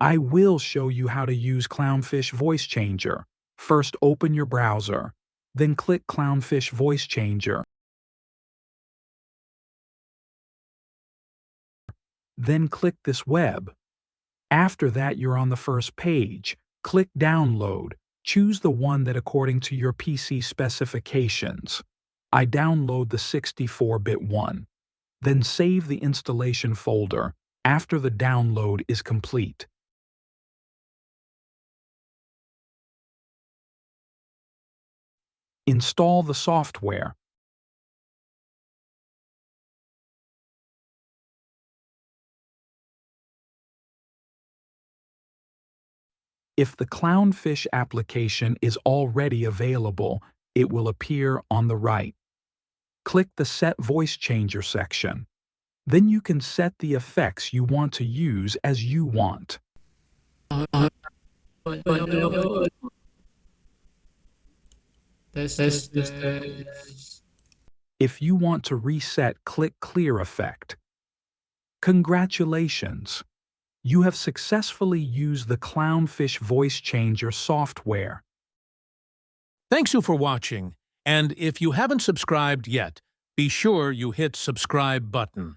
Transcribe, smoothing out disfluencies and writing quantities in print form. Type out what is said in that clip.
I will show you how to use Clownfish Voice Changer. First, open your browser. Then click Clownfish Voice Changer. Then click this web. After that, you're on the first page. Click Download. Choose the one that according to your PC specifications. I download the 64-bit one. Then save the installation folder after the download is complete. Install the software. If the Clownfish application is already available, it will appear on the right. Click the Set Voice Changer section. Then you can set the effects you want to use as you want. Test. If you want to reset, click Clear Effect. Congratulations! You have successfully used the Clownfish Voice Changer software. Thanks you for watching, and if you haven't subscribed yet, be sure you hit subscribe button.